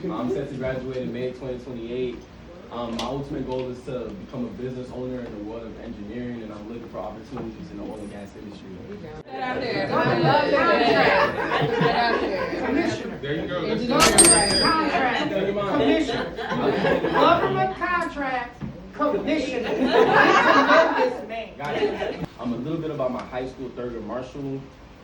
I'm set to graduate in May 2028. My ultimate goal is to become a business owner in the world of engineering, and I'm looking for opportunities in the oil and gas industry. Get out there. I love that. Get out there. Commissioner. There you go. Contract. Commissioner. Government contract. Commissioner. I know this man. Got it. A little bit about my high school Thurgood Marshall.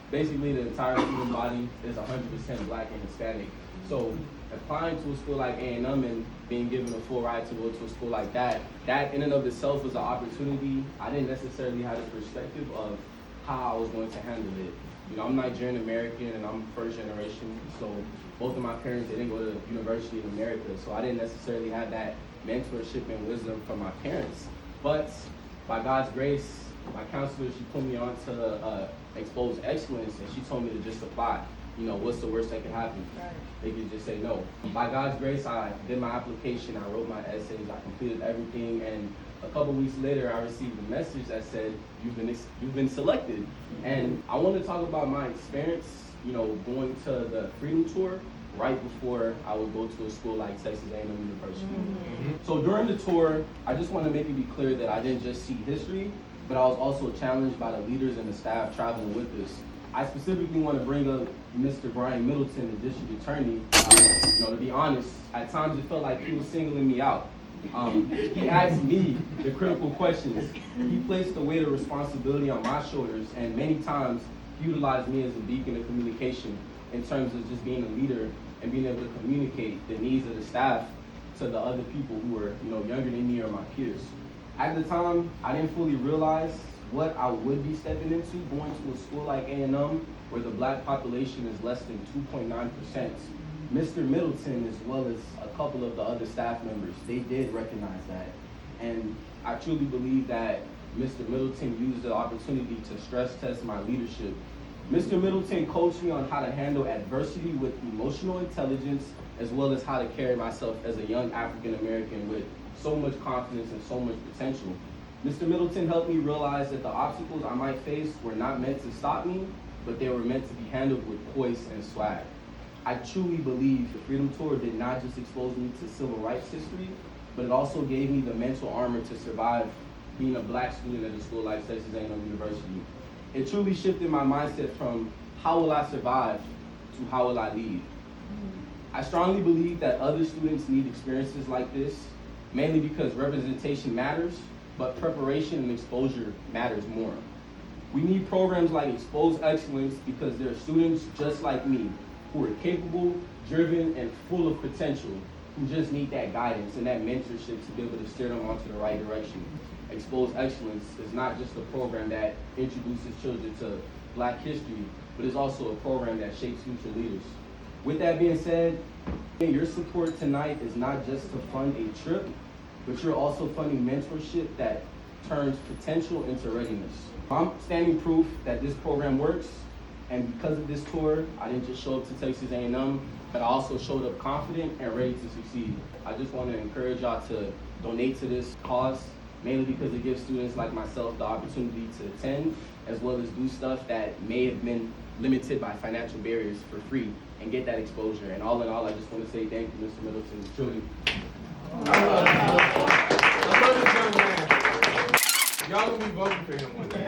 Basically, the entire student body is 100% black and Hispanic. So applying to a school like A&M and being given a full ride to go to a school like that in and of itself was an opportunity. I didn't necessarily have the perspective of how I was going to handle it. You know, I'm Nigerian American and I'm first generation, so both of my parents didn't go to university in America, so I didn't necessarily have that mentorship and wisdom from my parents. But by God's grace, my counselor, she put me on to Expose Excellence, and she told me to just apply. You know, what's the worst that could happen? Right. They could just say no. By God's grace, I did my application, I wrote my essays, I completed everything, and a couple weeks later, I received a message that said, you've been selected. And I want to talk about my experience, you know, going to the Freedom Tour right before I would go to a school like Texas A&M University. So during the tour, I just want to make it be clear that I didn't just see history, but I was also challenged by the leaders and the staff traveling with us. I specifically want to bring up Mr. Brian Middleton, the district attorney. You know, to be honest, at times it felt like he was singling me out. He asked me the critical questions. He placed the weight of responsibility on my shoulders, and many times he utilized me as a beacon of communication in terms of just being a leader and being able to communicate the needs of the staff to the other people who were, you know, younger than me or my peers. At the time, I didn't fully realize what I would be stepping into going to a school like A&M where the black population is less than 2.9%. Mr. Middleton, as well as a couple of the other staff members, they did recognize that. And I truly believe that Mr. Middleton used the opportunity to stress test my leadership. Mr. Middleton coached me on how to handle adversity with emotional intelligence, as well as how to carry myself as a young African American with so much confidence and so much potential. Mr. Middleton helped me realize that the obstacles I might face were not meant to stop me, but they were meant to be handled with poise and swag. I truly believe the Freedom Tour did not just expose me to civil rights history, but it also gave me the mental armor to survive being a black student at a school like Texas A&M University. It truly shifted my mindset from how will I survive to how will I lead. I strongly believe that other students need experiences like this, mainly because representation matters, but preparation and exposure matters more. We need programs like Expose Excellence because there are students just like me who are capable, driven, and full of potential, who just need that guidance and that mentorship to be able to steer them onto the right direction. Expose Excellence is not just a program that introduces children to Black history, but it's also a program that shapes future leaders. With that being said, your support tonight is not just to fund a trip, but you're also funding mentorship that turns potential into readiness. I'm standing proof that this program works, and because of this tour, I didn't just show up to Texas A&M, but I also showed up confident and ready to succeed. I just want to encourage y'all to donate to this cause, mainly because it gives students like myself the opportunity to attend, as well as do stuff that may have been limited by financial barriers for free and get that exposure. And all in all, I just want to say thank you, Mr. Middleton, truly. I love this young man. Y'all gonna be voting for him one day.